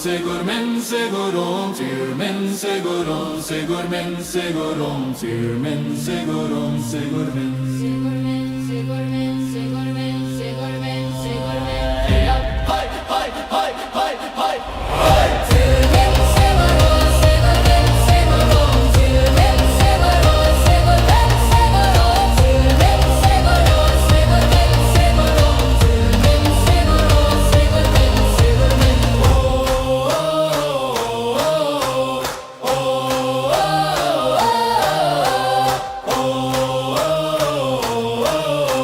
segurmen, segurum, tirmen, segurum, segurmen, segurum, tirmen, segurum, segurmen. Segurmen, segurmen, segurmen, segurmen, segurmen. Hey up, hi, hi, hi, hi, hi, hi. Tirmen, segurum, segurmen, segurum, tirmen, segurum, segurmen, segurum, tirmen, segurum, segurmen,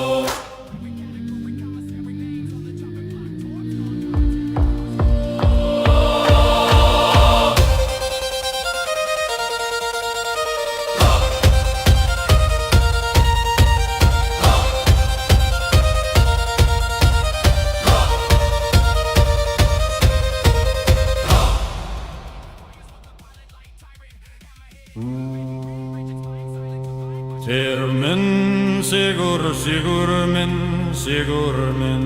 segurum, tirmen, segurum, segurmen, segurmen. Tirmen, sigur, sigurmen, sigurmen.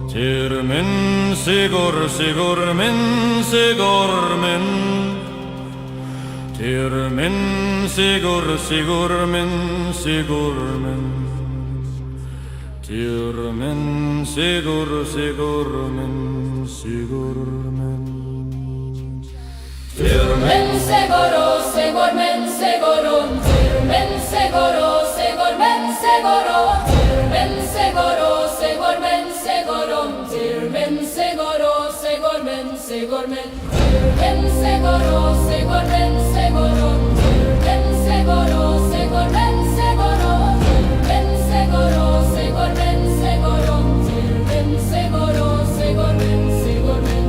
Tirmen, sigur, sigurmen, sigurmen. Tirmen, sigur, sigurmen, sigurmen. Tirmen, sigur, sigurmen, sigurmen. Tirmen, segoro, segormen, segorum, tirmen, segoro, segormen, segoro, tirmen, segoro, segormen, segorum, tirmen, segoro, segormen, segormen, tirmen, segoro, segormen, segorum, tirmen, segoro, segormen, segoro, tirmen, segoro, segormen, segorum, tirmen, segoro, segormen, segormen.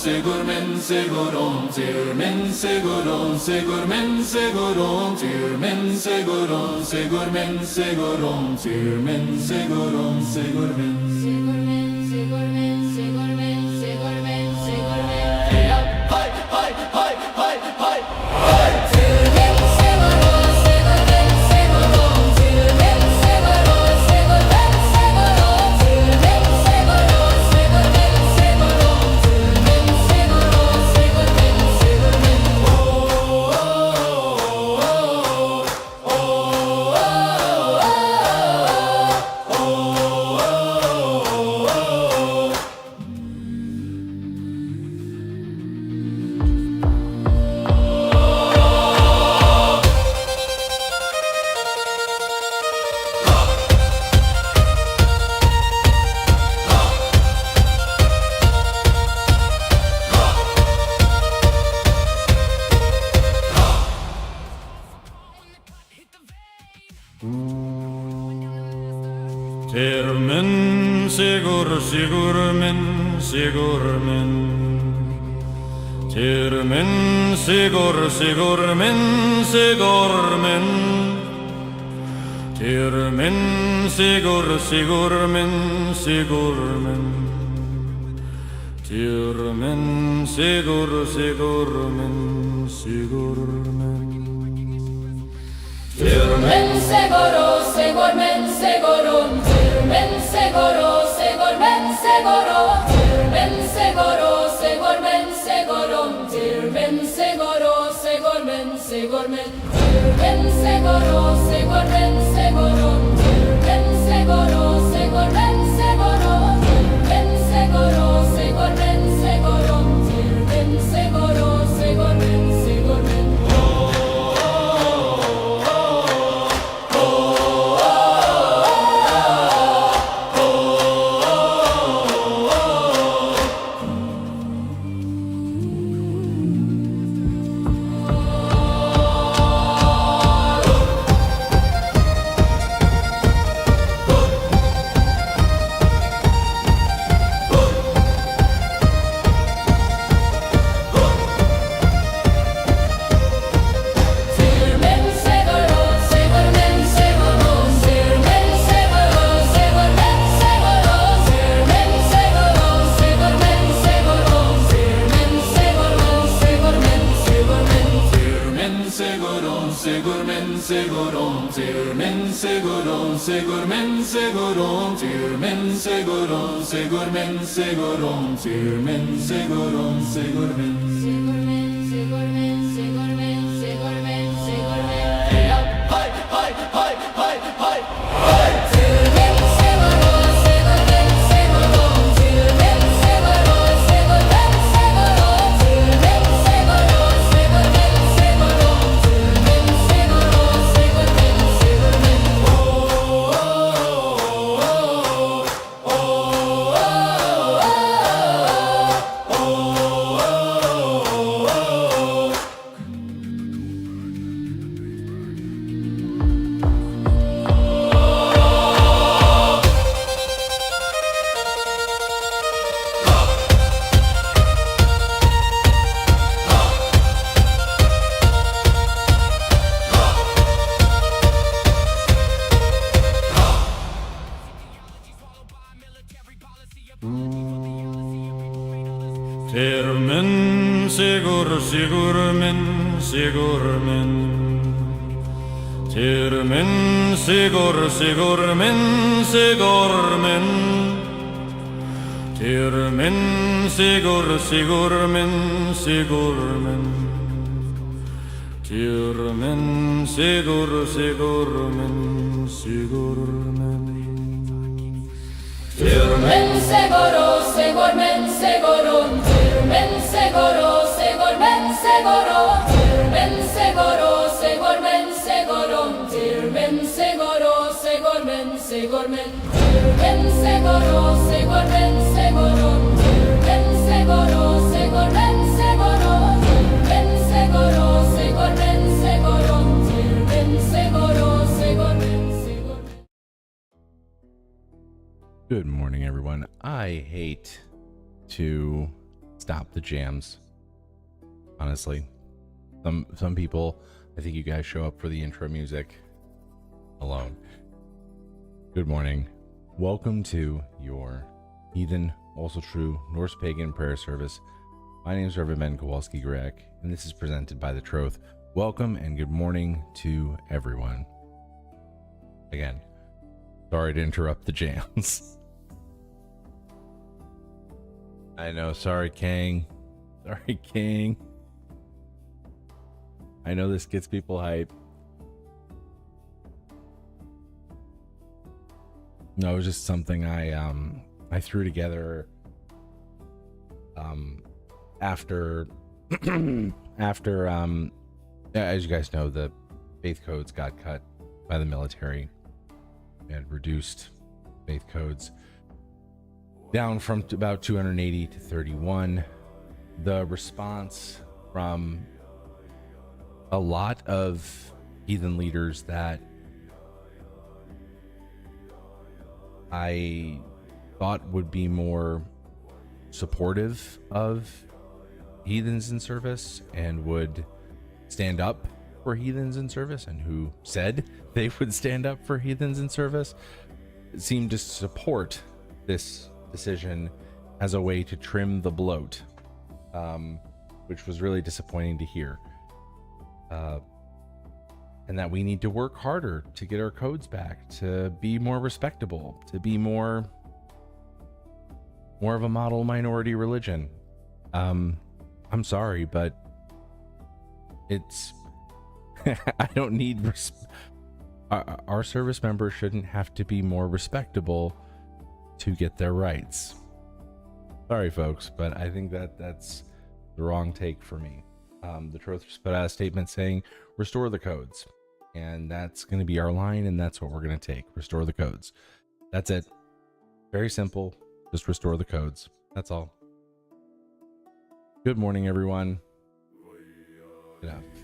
Segurmen, segurum, tirmen, segurum, segurmen, segurum, tirmen, segurum, segurmen, segurum, tirmen, segurum, segurmen. Segormen, segormen, segormen, segormen, segormen. Hey up, hi, hi, hi, hi, hi, hi. Tirmen, segoro, segormen, segorum, tirmen, segoro, segormen, segorum, tirmen, segoro, segormen, segorum, tirmen, segoro, segormen, segormen. Tirmen, sigur, sigurmen, sigurmen. Tirmen, sigur, sigurmen, sigurmen. Tirmen, sigur, sigurmen, sigurmen. Tirmen, sigur, sigurmen, sigurmen. Tirmen, segoro, segormen, segorum, tirmen, segoro, segormen, segoro, tirmen, segoro, segormen, segorum, tirmen, segoro, segormen, segormen, tirmen, segoro, segormen, segorum, tirmen, segoro, segormen, segoro, tirmen, segoro, segormen, segorum, tirmen, segoro, segormen, segormen. segurum, tirmen segurum, segurmen segurum, tirmen segurum, segurmen segurum, tirmen segurum, segurmen. Segurmen, segurmen, segurmen, segurmen, segurmen. Hi, hi, hi, hi, hi. Segurmen, seguro, segurmen, seguro, segurmen, seguro, segurmen, seguro, segurmen, seguro, segurmen, seguro, segurmen, seguro, segurmen, segurmen. Termen sigur sigurmen sigurmen Termen sigur sigurmen sigurmen Termen sigur sigurmen sigurmen Termen sigur sigurmen sigurmen Men seguro, segurmen, segurum, men seguro, segurmen, seguro, men seguro, segurmen, segurum, men seguro, segurmen, segurmen, men seguro, segurmen, segurum, men seguro, segurmen, seguro, men seguro, segurmen, segurum, men seguro, segurmen, segurmen. Good morning, everyone. I hate to stop the jams. Honestly, some people, I think you guys show up for the intro music alone. Good morning. Welcome to your Heathen, Also True Norse Pagan prayer service. My name is Reverend Ben Kowalski-Grek, and this is presented by The Troth. Welcome and good morning to everyone. Again, sorry to interrupt the jams. I know, sorry, Kang. Sorry, King. I know this gets people hype. No, it was just something I threw together after as you guys know, the faith codes got cut by the military and reduced faith codes down from about 280 to 31. The response from a lot of heathen leaders that I thought would be more supportive of heathens in service and would stand up for heathens in service, and who said they would stand up for heathens in service, seemed to support this decision as a way to trim the bloat, which was really disappointing to hear. And that we need to work harder to get our codes back, to be more respectable, to be more of a model minority religion. I'm sorry, but it's I don't need our service members shouldn't have to be more respectable to get their rights. Sorry, folks, but I think that's the wrong take for me. The Troth just put out a statement saying restore the codes, and that's going to be our line, and that's what we're going to take. Restore the codes. That's it. Very simple. Just restore the codes. That's all. Good morning, everyone.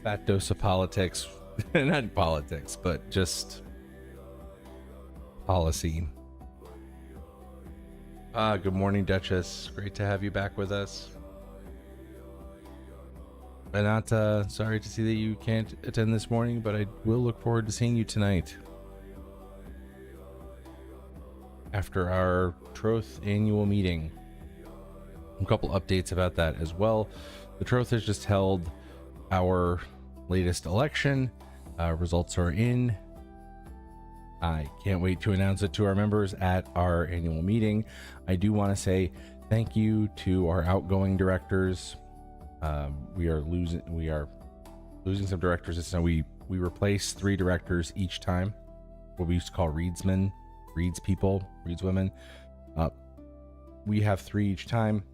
Fat dose of politics. Not politics, but just policy. Good morning, Duchess. Great to have you back with us. I'm not sorry to see that you can't attend this morning, but I will look forward to seeing you tonight after our Troth annual meeting. A couple updates about that as well. The Troth has just held our latest election. results are in. I can't wait to announce it to our members at our annual meeting. I do want to say thank you to our outgoing directors. We are losing some directors. So we replace 3 directors each time. What we used to call readsmen, reads people, reads women. We have 3 each time.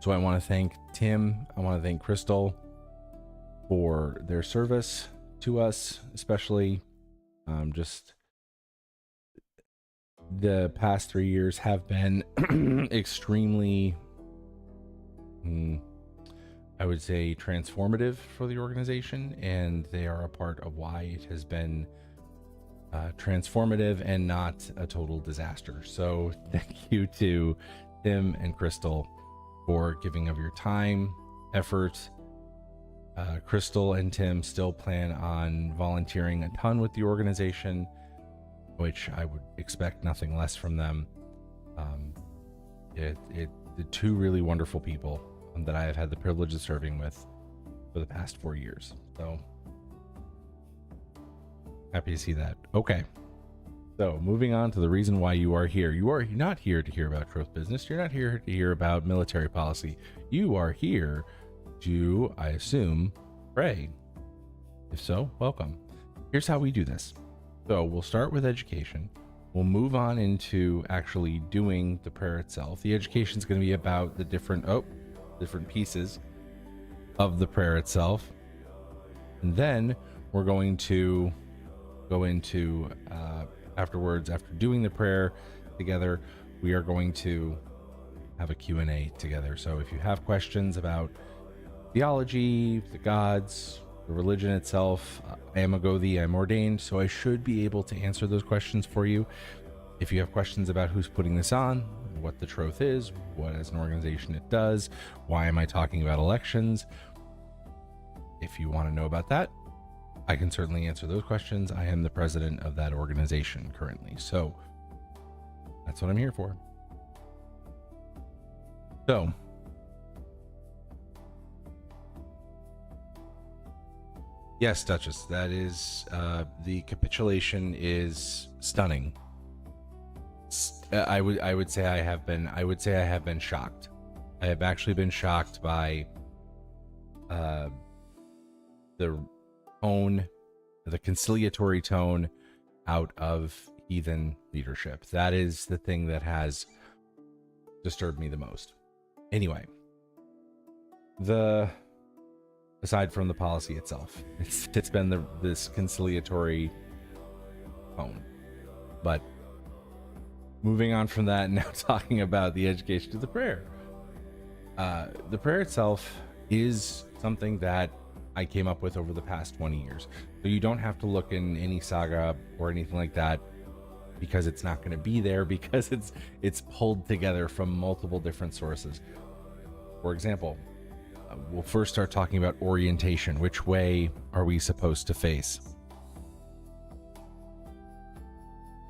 So I want to thank Tim. I want to thank Crystal for their service to us, especially just the past 3 years have been extremely, I would say, transformative for the organization, and they are a part of why it has been transformative and not a total disaster. So thank you to Tim and Crystal for giving of your time, effort. Crystal and Tim still plan on volunteering a ton with the organization, which I would expect nothing less from them. The 2 really wonderful people that I have had the privilege of serving with for the past 4 years. So happy to see that. Okay. So moving on to the reason why you are here. You are not here to hear about Troth business. You're not here to hear about military policy. You are here to, I assume, pray. If so, welcome. Here's how we do this. So we'll start with education. We'll move on into actually doing the prayer itself. The education is going to be about the different pieces of the prayer itself. And then we're going to go into, afterwards, after doing the prayer together, we are going to have a Q&A together. So if you have questions about theology, the gods, the religion itself, I am a Gothi, I'm ordained, so I should be able to answer those questions for you. If you have questions about who's putting this on, what the Troth is, what as an organization it does, why am I talking about elections, if you want to know about that, I can certainly answer those questions. I am the president of that organization currently, so that's what I'm here for. So yes, Duchess, that is the capitulation is stunning. I would say I have been shocked. I have actually been shocked by the tone, the conciliatory tone out of heathen leadership. That is the thing that has disturbed me the most. Anyway, aside from the policy itself, it's been this conciliatory tone. But moving on from that, now talking about the education of the prayer. The prayer itself is something that I came up with over the past 20 years. So you don't have to look in any saga or anything like that, because it's not going to be there, because it's pulled together from multiple different sources. For example, we'll first start talking about orientation. Which way are we supposed to face?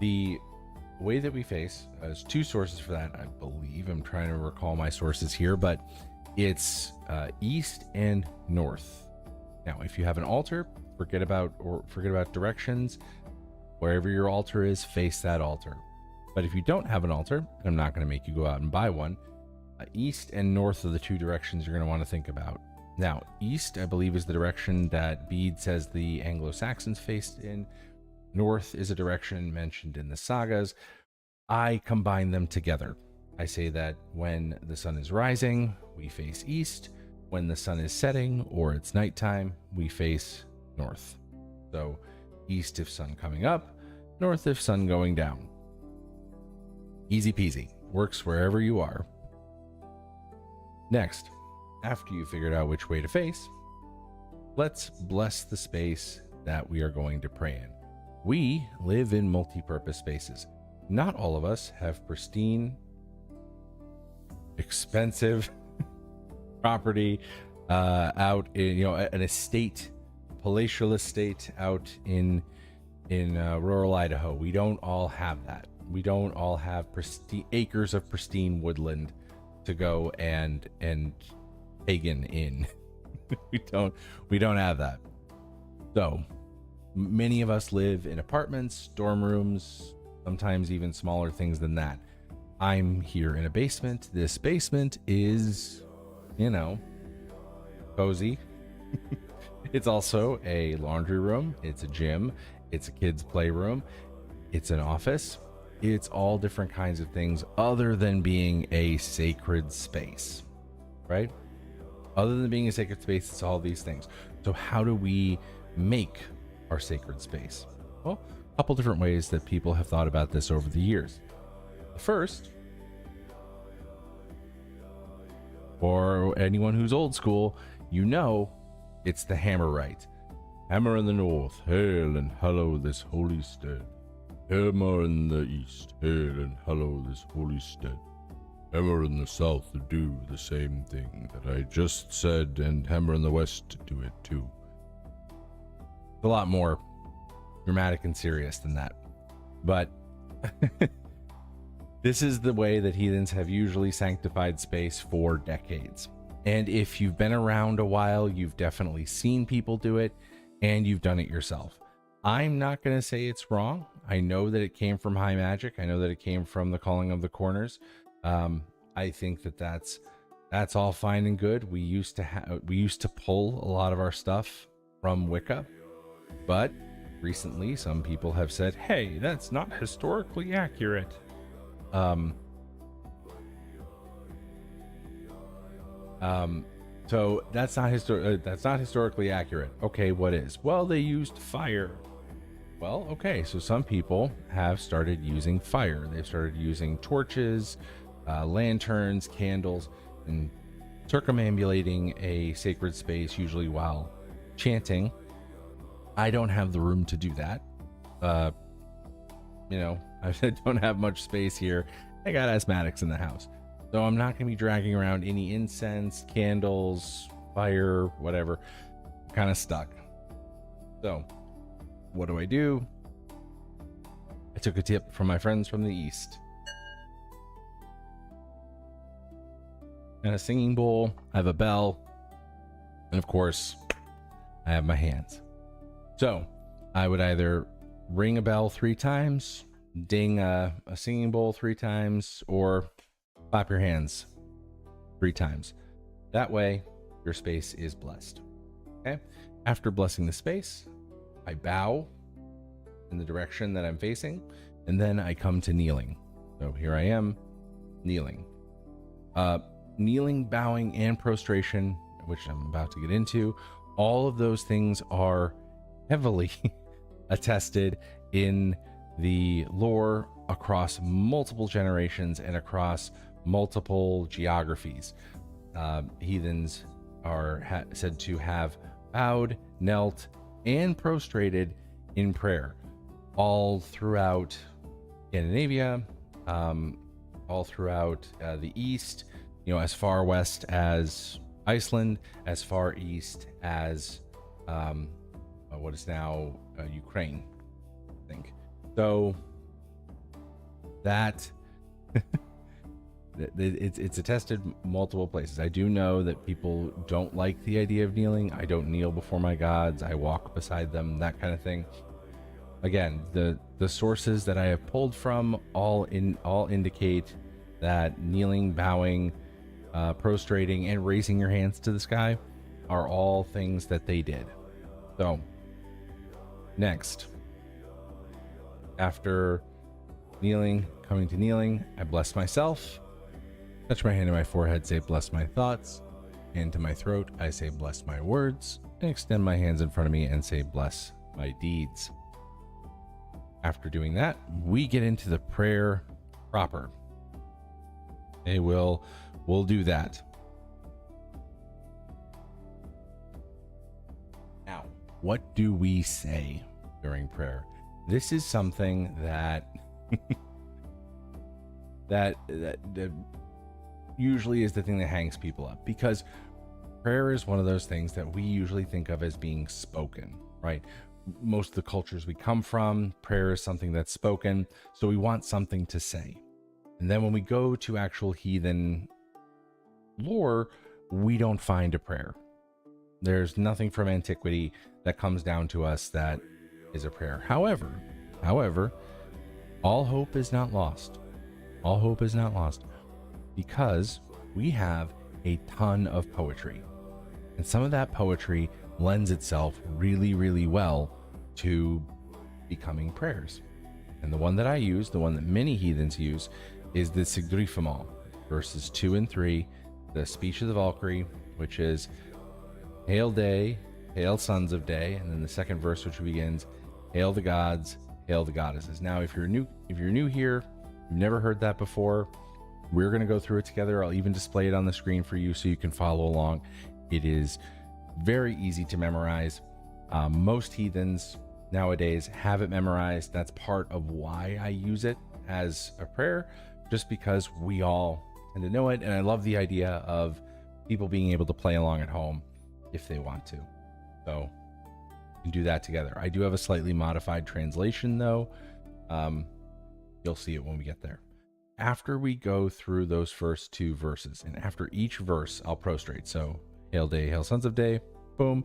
The way that we face, there's 2 sources for that, I believe. I'm trying to recall my sources here, but it's east and north. Now, if you have an altar, forget about directions. Wherever your altar is, face that altar. But if you don't have an altar, I'm not going to make you go out and buy one. East and north are the 2 directions you're going to want to think about. Now, east, I believe, is the direction that Bede says the Anglo-Saxons faced in. North is a direction mentioned in the sagas. I combine them together. I say that when the sun is rising, we face east. When the sun is setting or it's nighttime, we face north. So east if sun coming up, north if sun going down. Easy peasy. Works wherever you are. Next, after you figured out which way to face, let's bless the space that we are going to pray in. We live in multi-purpose spaces. Not all of us have pristine, expensive property out in, an estate, palatial estate out in rural Idaho. We don't all have that. We don't all have acres of pristine woodland to go and Pagan in. we don't have that. So many of us live in apartments, dorm rooms, sometimes even smaller things than that. I'm here in a basement. This basement is, cozy. It's also a laundry room. It's a gym. It's a kid's playroom. It's an office. It's all different kinds of things other than being a sacred space, right? Other than being a sacred space, it's all these things. So how do we make our sacred space? Well, a couple different ways that people have thought about this over the years. The first, for anyone who's old school, it's the hammer rite. Hammer in the north, hail and hallow this holy stead. Hammer in the east, hail and hallow this holy stead. Hammer in the south to do the same thing that I just said, and hammer in the west to do it too. It's a lot more dramatic and serious than that. But this is the way that heathens have usually sanctified space for decades. And if you've been around a while, you've definitely seen people do it, and you've done it yourself. I'm not going to say it's wrong. I know that it came from high magic. I know that it came from the calling of the corners. I think that that's all fine and good. We used to pull a lot of our stuff from Wicca, but recently some people have said, hey, that's not historically accurate. So that's not historically accurate. Okay, what is? Well, they used fire. Well, okay, so some people have started using fire. They've started using torches, lanterns, candles, and circumambulating a sacred space, usually while chanting. I don't have the room to do that. I don't have much space here. I got asthmatics in the house. So I'm not going to be dragging around any incense, candles, fire, whatever. I'm kind of stuck. So what do? I took a tip from my friends from the East. And a singing bowl, I have a bell, and of course, I have my hands. So I would either ring a bell 3 times, ding a singing bowl 3 times, or clap your hands 3 times. That way, your space is blessed. Okay? After blessing the space, I bow in the direction that I'm facing, and then I come to kneeling. So here I am, kneeling. Kneeling, bowing, and prostration, which I'm about to get into, all of those things are heavily attested in the lore across multiple generations and across multiple geographies. Heathens are said to have bowed, knelt, and prostrated in prayer all throughout Scandinavia, all throughout the East, as far west as Iceland, as far east as what is now Ukraine, I think. So that it's attested multiple places. I do know that people don't like the idea of kneeling. I don't kneel before my gods. I walk beside them, that kind of thing. Again, the sources that I have pulled from all indicate that kneeling, bowing, prostrating, and raising your hands to the sky are all things that they did. So next, after kneeling, coming to kneeling, I bless myself, touch my hand to my forehead, say bless my thoughts, hand to my throat, I say bless my words, and extend my hands in front of me and say bless my deeds. After doing that, we get into the prayer proper. Okay, we'll do that. Now, what do we say during prayer? This is something that that usually is the thing that hangs people up, because prayer is one of those things that we usually think of as being spoken, right? Most of the cultures we come from, prayer is something that's spoken, so we want something to say. And then when we go to actual heathen lore, we don't find a prayer. There's nothing from antiquity that comes down to us that is a prayer. However, all hope is not lost. All hope is not lost because we have a ton of poetry. And some of that poetry lends itself really, really well to becoming prayers. And the one that I use, the one that many heathens use, is the Sigdrifamal, verses 2 and 3, the speech of the Valkyrie, which is Hail Day, Hail Sons of Day, and then the second verse, which begins Hail the gods, hail the goddesses. Now, if you're new here, you've never heard that before, we're going to go through it together. I'll even display it on the screen for you so you can follow along. It is very easy to memorize. Most heathens nowadays have it memorized. That's part of why I use it as a prayer, just because we all tend to know it. And I love the idea of people being able to play along at home if they want to. So you can do that together. I do have a slightly modified translation though. You'll see it when we get there. After we go through those first two verses, and after each verse, I'll prostrate. So, Hail Day, Hail Sons of Day, boom.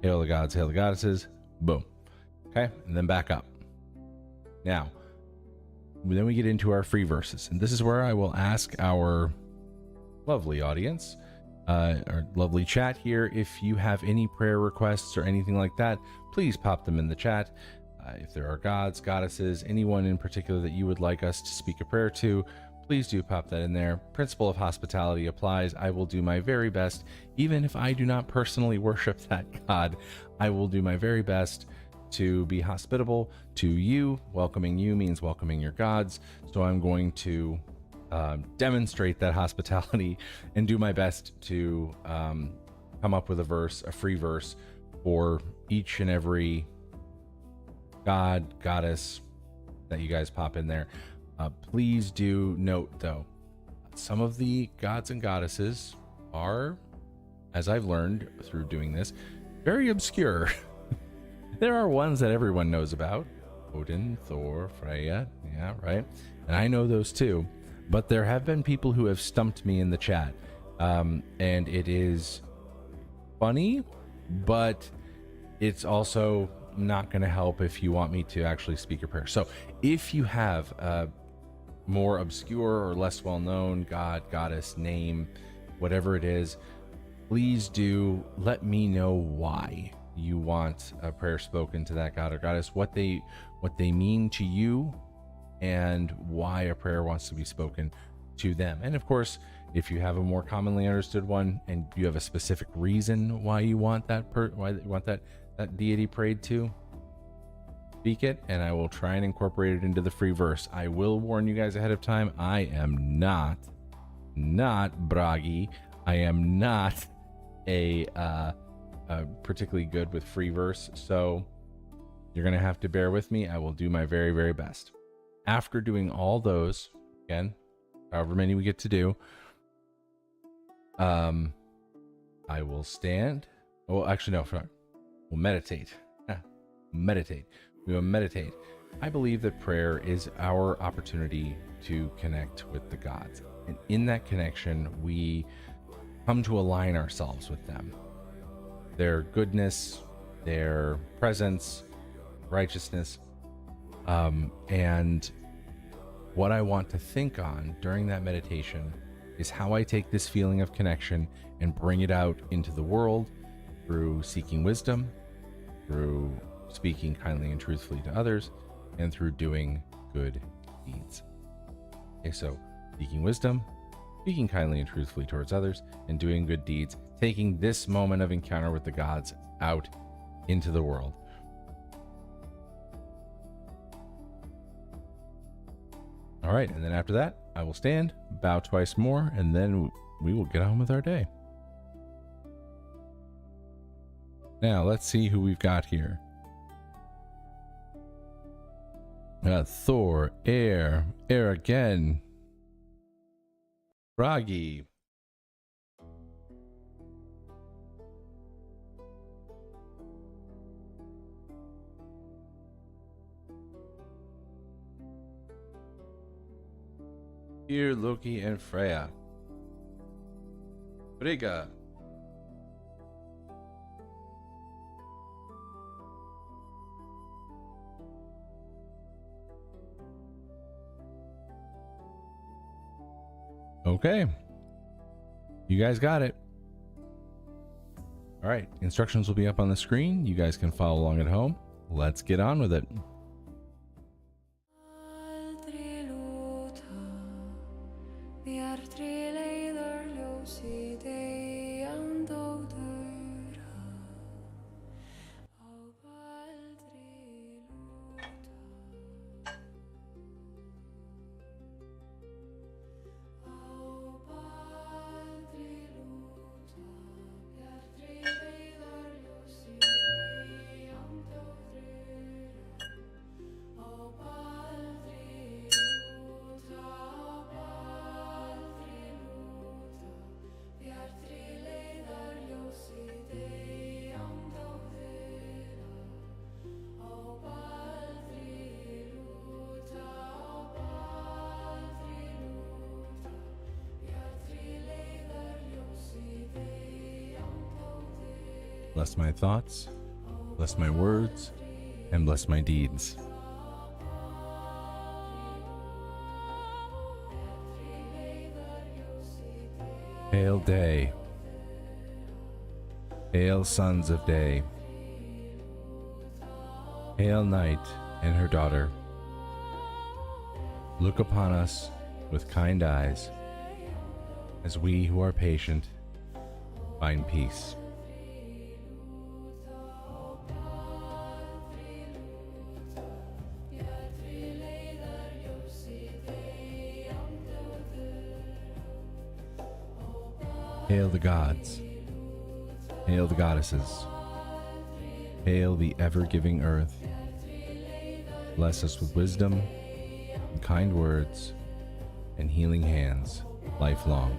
Hail the gods, hail the goddesses, boom. Okay, and then back up. Now, then we get into our free verses, and this is where I will ask our lovely audience, our lovely chat here, if you have any prayer requests or anything like that, please pop them in the chat. If there are gods, goddesses, anyone in particular that you would like us to speak a prayer to, please do pop that in there. Principle of hospitality applies. I will do my very best, even if I do not personally worship that god, I will do my very best to be hospitable to you. Welcoming you means welcoming your gods. So I'm going to demonstrate that hospitality and do my best to come up with a verse, a free verse for each and every god, goddess that you guys pop in there. Please do note though, some of the gods and goddesses are, as I've learned through doing this, very obscure. There are ones that everyone knows about: Odin, Thor, Freya, yeah, right? And I know those too, but there have been people who have stumped me in the chat, and it is funny, but it's also not going to help if you want me to actually speak a prayer. So if you have a more obscure or less well-known god, goddess, name, whatever it is, please do let me know why you want a prayer spoken to that god or goddess, what they mean to you, and why a prayer wants to be spoken to them. And of course, if you have a more commonly understood one and you have a specific reason why you want that that deity prayed to, speak it, and I will try and incorporate it into the free verse. I will warn you guys ahead of time, I am not braggy. I am not a particularly good with free verse, so you're gonna have to bear with me. I will do my very, very best. After doing all those, again, however many we get to do, I will stand. Well, actually, no, sorry. We'll meditate. Meditate. We will meditate. I believe that prayer is our opportunity to connect with the gods. And in that connection, we come to align ourselves with them. Their goodness, their presence, righteousness. And what I want to think on during that meditation is how I take this feeling of connection and bring it out into the world through seeking wisdom, through speaking kindly and truthfully to others, and through doing good deeds. Okay, so seeking wisdom, speaking kindly and truthfully towards others, and doing good deeds, taking this moment of encounter with the gods out into the world. All right, and then after that, I will stand, bow twice more, and then we will get on with our day. Now, let's see who we've got here. Thor, air again. Bragi. Here, Loki and Freya. Frigga. Okay. You guys got it. All right. Instructions will be up on the screen. You guys can follow along at home. Let's get on with it. Bless my thoughts, bless my words, and bless my deeds. Hail day, hail sons of day, hail night and her daughter. Look upon us with kind eyes, as we who are patient find peace. Hail the gods, hail the goddesses, hail the ever-giving earth. Bless us with wisdom, and kind words, and healing hands lifelong.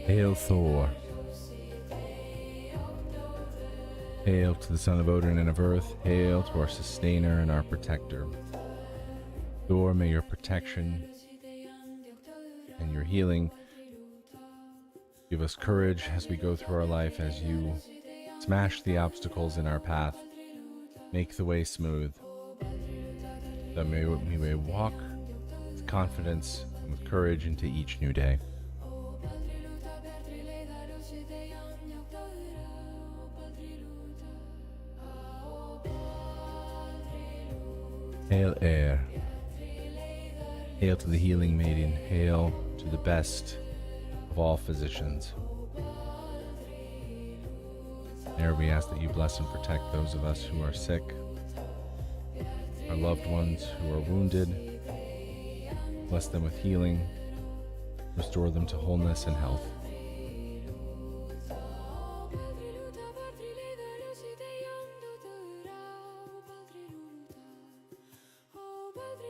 Hail Thor. Hail to the son of Odin and of earth. Hail to our sustainer and our protector. Thor, may your protection and your healing give us courage as we go through our life, as you smash the obstacles in our path, make the way smooth, that we may walk with confidence and with courage into each new day. Hail air. Hail to the healing maiden. Hail to the best of all physicians. Air, we ask that you bless and protect those of us who are sick, our loved ones who are wounded. Bless them with healing. Restore them to wholeness and health.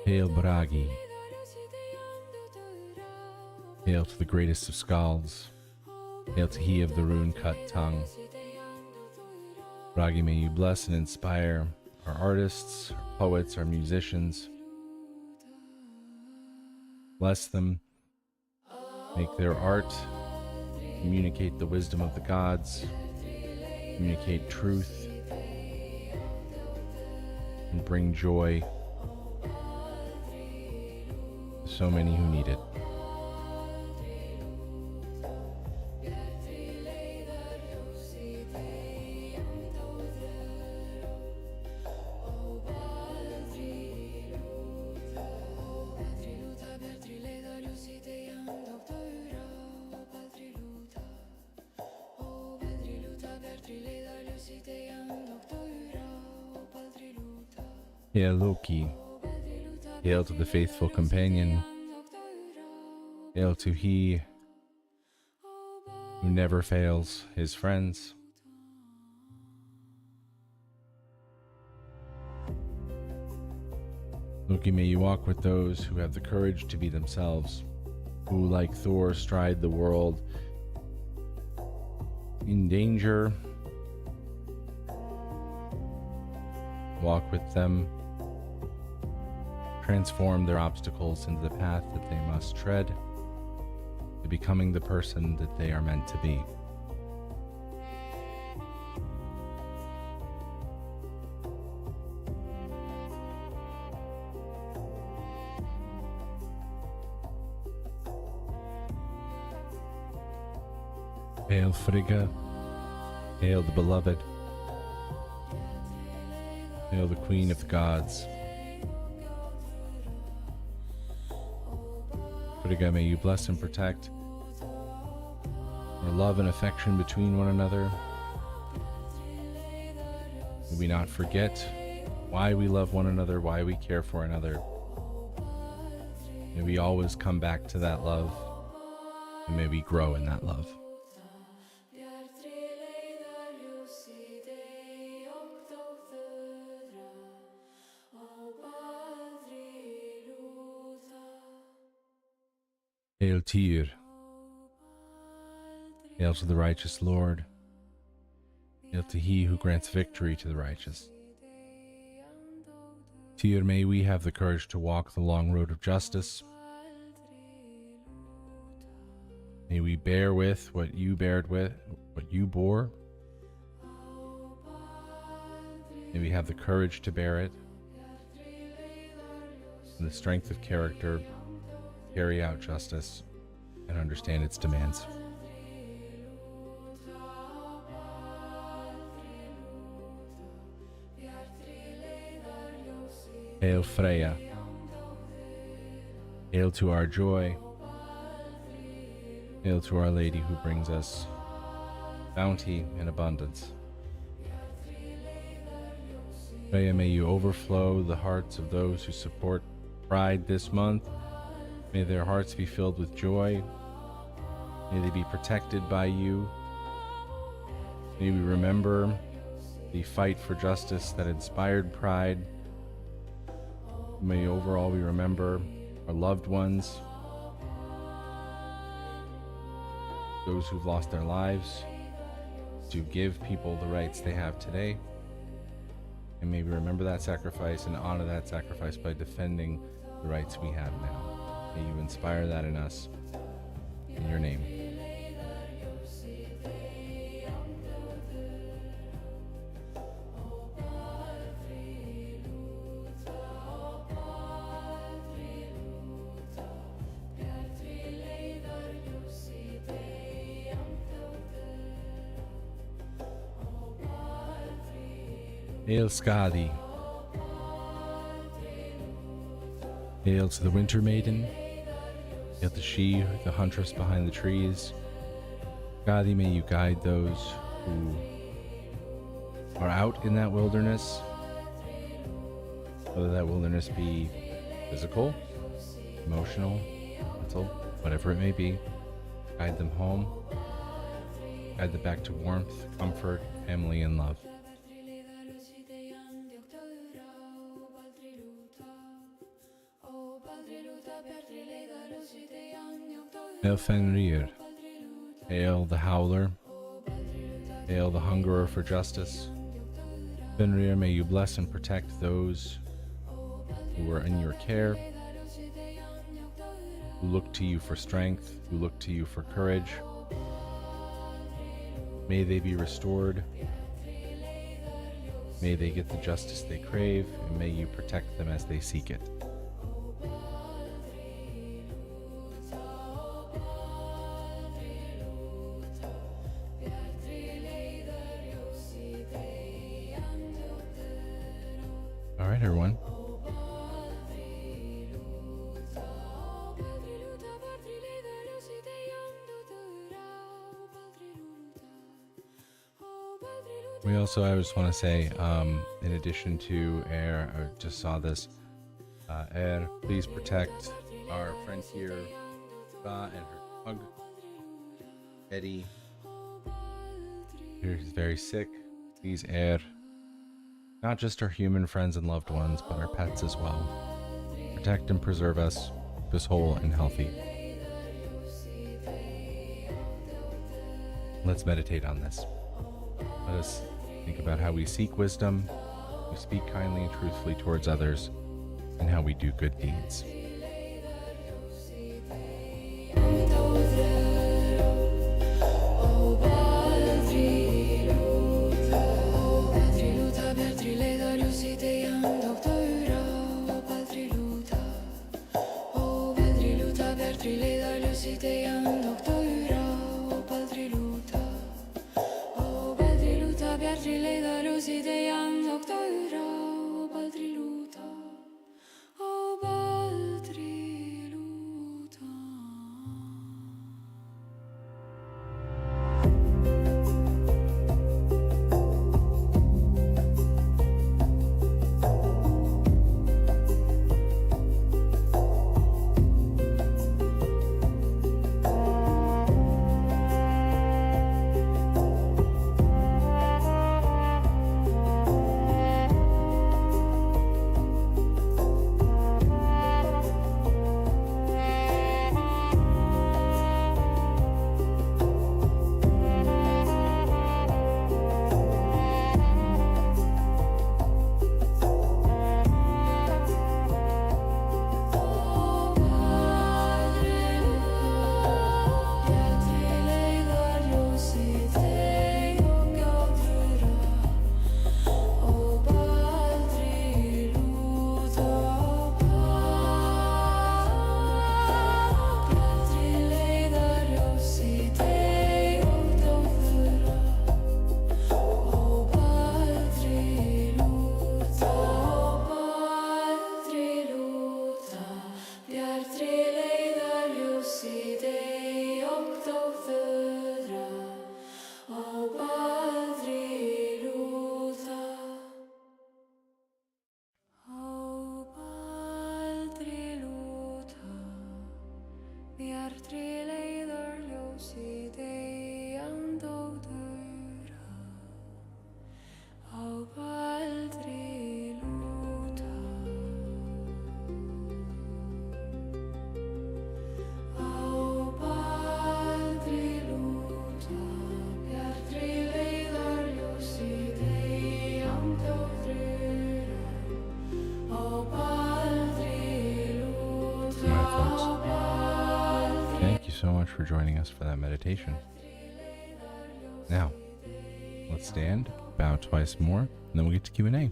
Hail Bragi. Hail to the greatest of skalds. Hail to he of the rune-cut tongue. Bragi, may you bless and inspire our artists, our poets, our musicians. Bless them. Make their art communicate the wisdom of the gods, communicate truth, and bring joy to so many who need it. Hail Loki. Hail to the faithful companion. Hail to he who never fails his friends. Loki, may you walk with those who have the courage to be themselves, who, like Thor, stride the world in danger. Walk with them, transform their obstacles into the path that they must tread, to becoming the person that they are meant to be. Hail Frigga, hail the beloved, hail the queen of the gods. Frigga, may you bless and protect our love and affection between one another. May we not forget why we love one another, why we care for another. May we always come back to that love, and may we grow in that love. Hail Tyr, hail to the righteous Lord, hail to he who grants victory to the righteous. Tyr, may we have the courage to walk the long road of justice. May we bear with what you bore. May we have the courage to bear it, and the strength of character carry out justice and understand its demands. Hail Freya, hail to our joy, hail to Our Lady who brings us bounty and abundance. Freya, may you overflow the hearts of those who support Pride this month. May their hearts be filled with joy. May they be protected by you. May we remember the fight for justice that inspired Pride. May overall we remember our loved ones, those who've lost their lives, to give people the rights they have today. And may we remember that sacrifice and honor that sacrifice by defending the rights we have now. May you inspire that in us, in your name. Hail Skadi, hail to the Winter Maiden, hail to she, the huntress behind the trees. Skadi, may you guide those who are out in that wilderness, whether that wilderness be physical, emotional, mental, whatever it may be. Guide them home, guide them back to warmth, comfort, family, and love. Hail Fenrir, hail the Howler, hail the hungerer for justice. Fenrir, may you bless and protect those who are in your care, who look to you for strength, who look to you for courage. May they be restored. May they get the justice they crave, and may you protect them as they seek it. All right, everyone. I just want to say, in addition to Air, I just saw this. Air, please protect our friend here, and her pug, Eddie. He's very sick. Please, Air. Not just our human friends and loved ones, but our pets as well. Protect and preserve us, keep us whole and healthy. Let's meditate on this. Let us think about how we seek wisdom, we speak kindly and truthfully towards others, and how we do good deeds. Thank you so much for joining us for that meditation. Now, let's stand, bow twice more, and then we'll get to Q&A.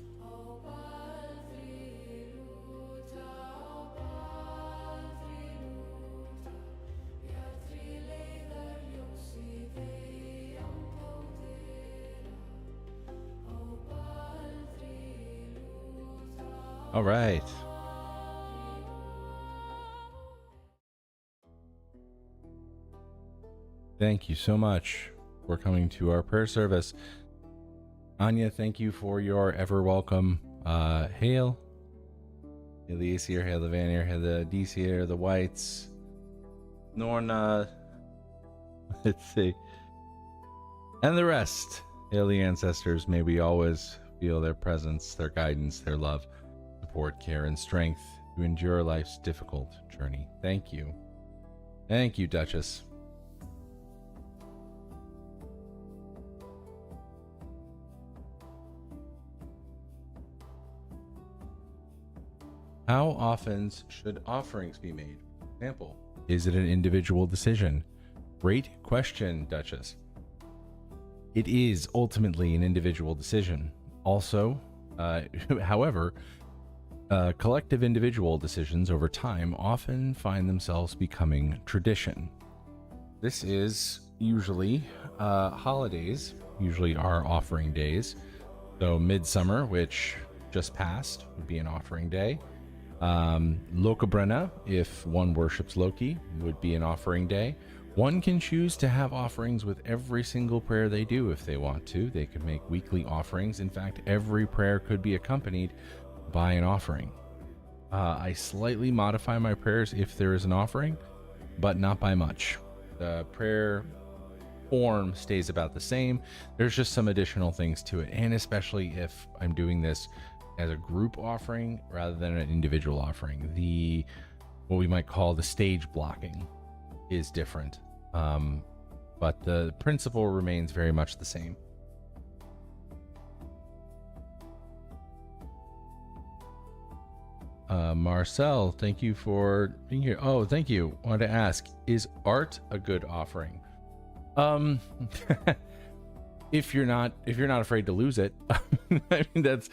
All right. Thank you so much for coming to our prayer service. Anya, thank you for your ever welcome hail. Hail the Aesir, hail the Vanir, hail the Disir, the Whites, Norna, let's see, and the rest. Hail the ancestors. May we always feel their presence, their guidance, their love, support, care, and strength to endure life's difficult journey. Thank you. Thank you, Duchess. How often should offerings be made? For example, is it an individual decision? Great question, Duchess. It is ultimately an individual decision. Also, however, collective individual decisions over time often find themselves becoming tradition. This is usually holidays, usually our offering days. So Midsummer, which just passed, would be an offering day. Lokabrenna, if one worships Loki, would be an offering day. One can choose to have offerings with every single prayer they do if they want to. They could make weekly offerings. In fact, every prayer could be accompanied by an offering. I slightly modify my prayers if there is an offering, but not by much. The prayer form stays about the same. There's just some additional things to it, and especially if I'm doing this as a group offering rather than an individual offering. What we might call the stage blocking is different, but the principle remains very much the same. Marcel, thank you for being here. Oh, thank you. Wanted to ask, is art a good offering? If you're not afraid to lose it. I mean, that's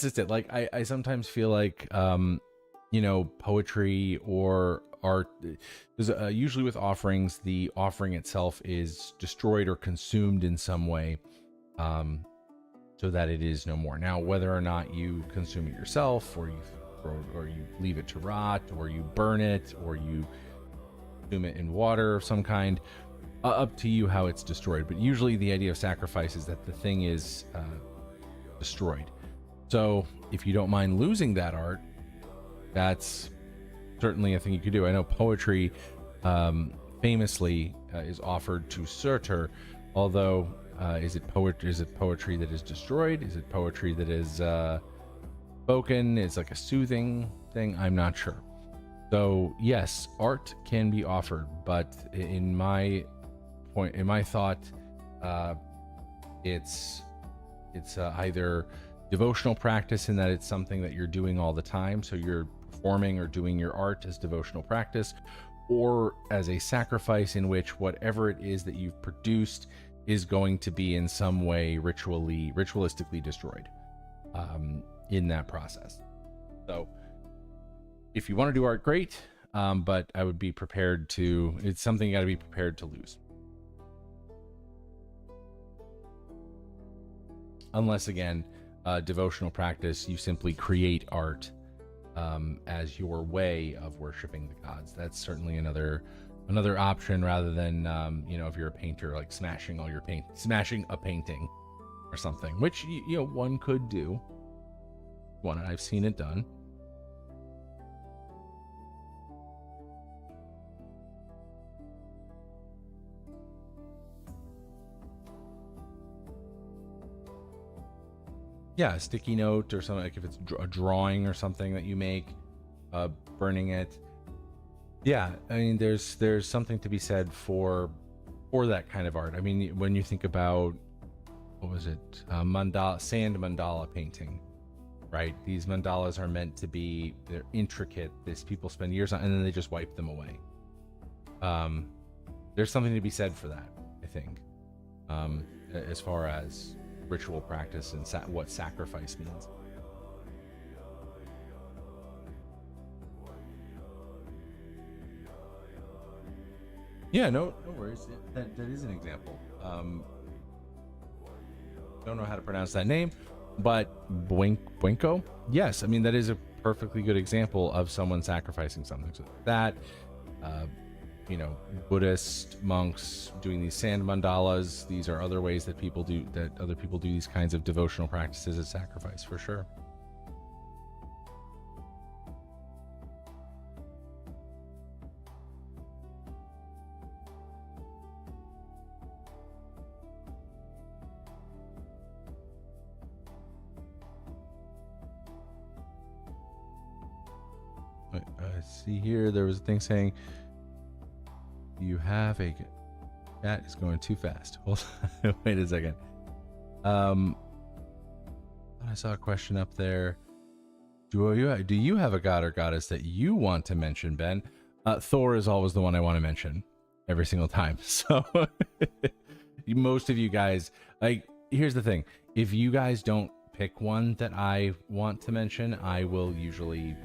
just it. Like I sometimes feel like poetry or art, because usually with offerings, the offering itself is destroyed or consumed in some way, so that it is no more. Now, whether or not you consume it yourself, or you leave it to rot, or you burn it, or you consume it in water of some kind, up to you how it's destroyed. But usually the idea of sacrifice is that the thing is destroyed. So if you don't mind losing that art, that's certainly a thing you could do. I know poetry famously is offered to Surtur, although is it poetry that is destroyed? Is it poetry that is spoken? It's like a soothing thing? I'm not sure. So yes, art can be offered, but in my thought, it's either devotional practice in that it's something that you're doing all the time, so you're performing or doing your art as devotional practice, or as a sacrifice in which whatever it is that you've produced is going to be in some way ritualistically destroyed in that process. So if you want to do art, great, but I would be prepared to, it's something you got to be prepared to lose. Unless, again, devotional practice, you simply create art as your way of worshiping the gods. That's certainly another option, rather than if you're a painter, like smashing a painting or something, which one could do. I've seen it done. Yeah, a sticky note or something, like if it's a drawing or something that you make, burning it. Yeah, I mean, there's something to be said for that kind of art. I mean, when you think about, what was it, sand mandala painting, right? These mandalas are meant to be, they're intricate. People spend years on, and then they just wipe them away. There's something to be said for that, I think, as far as ritual practice and what sacrifice means. Yeah, no worries. That is an example. Don't know how to pronounce that name, but Buenko. Yes, I mean, that is a perfectly good example of someone sacrificing something. So that, Buddhist monks doing these sand mandalas. These are other ways that other people do these kinds of devotional practices as sacrifice, for sure. I see here there was a thing saying, you have a chat is going too fast. Hold on. Wait a second. I saw a question up there. Do you have a god or goddess that you want to mention, Ben? Thor is always the one I want to mention every single time. So most of you guys, like, here's the thing. If you guys don't pick one that I want to mention, I will usually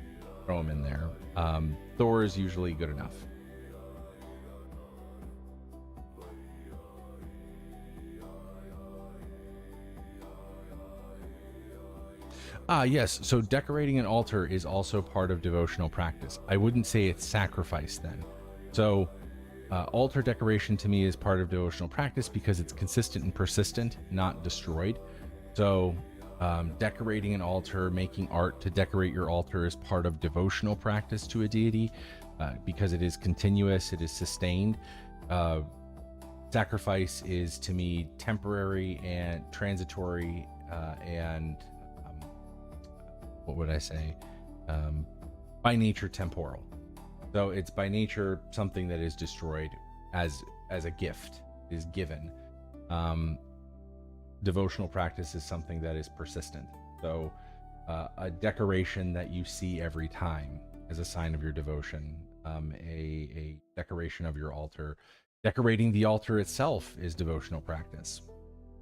throw them in there. Thor is usually good enough. Yes. So decorating an altar is also part of devotional practice. I wouldn't say it's sacrifice then. So altar decoration to me is part of devotional practice because it's consistent and persistent, not destroyed. So decorating an altar, making art to decorate your altar is part of devotional practice to a deity because it is continuous, it is sustained. Sacrifice is, to me, temporary and transitory and what would I say? By nature temporal. So it's by nature something that is destroyed as a gift, is given. Devotional practice is something that is persistent. So a decoration that you see every time as a sign of your devotion. A decoration of your altar. Decorating the altar itself is devotional practice.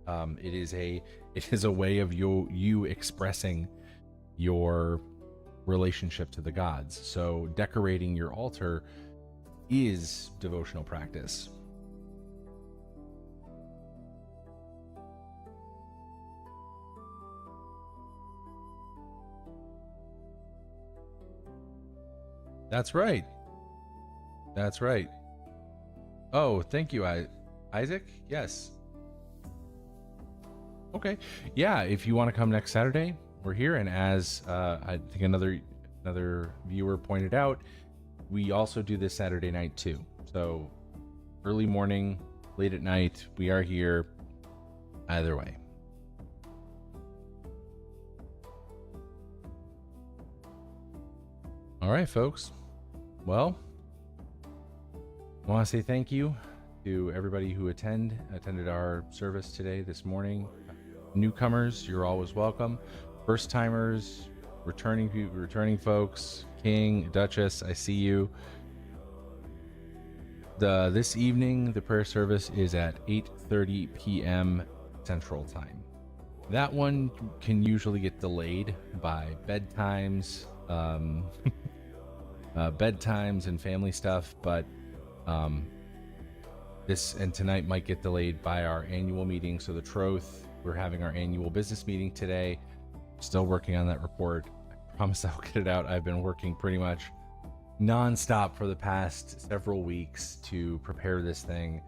It is a way of you expressing your relationship to the gods. So decorating your altar is devotional practice. That's right. That's right. Oh, thank you, Isaac. Yes. Okay. Yeah, if you want to come next Saturday, we're here. And as I think another viewer pointed out, we also do this Saturday night too. So early morning, late at night, we are here either way. All right, folks. Well, I want to say thank you to everybody who attended our service today, this morning. Newcomers, you're always welcome. First timers, returning folks, King, Duchess, I see you. This evening, the prayer service is at 8:30 p.m. Central Time. That one can usually get delayed by bedtimes, bedtimes and family stuff, but this and tonight might get delayed by our annual meeting. So the Troth, we're having our annual business meeting today. Still working on that report. I promise I'll get it out. I've been working pretty much nonstop for the past several weeks to prepare this thing.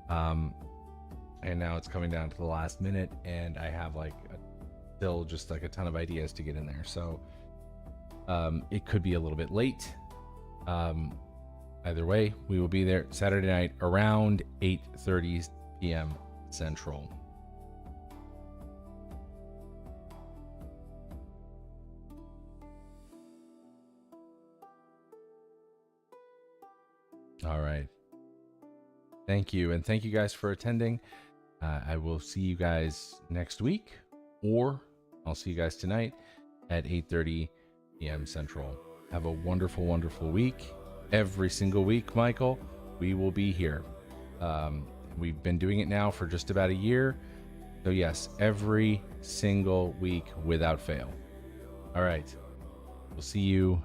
And now it's coming down to the last minute, and I have still just a ton of ideas to get in there. So it could be a little bit late. Either way, we will be there Saturday night around 8:30 p.m. Central. All right. Thank you. And thank you guys for attending. I will see you guys next week, or I'll see you guys tonight at 8:30 p.m. Central. Have a wonderful, wonderful week. Every single week, Michael, we will be here. We've been doing it now for just about a year. So yes, every single week without fail. All right. We'll see you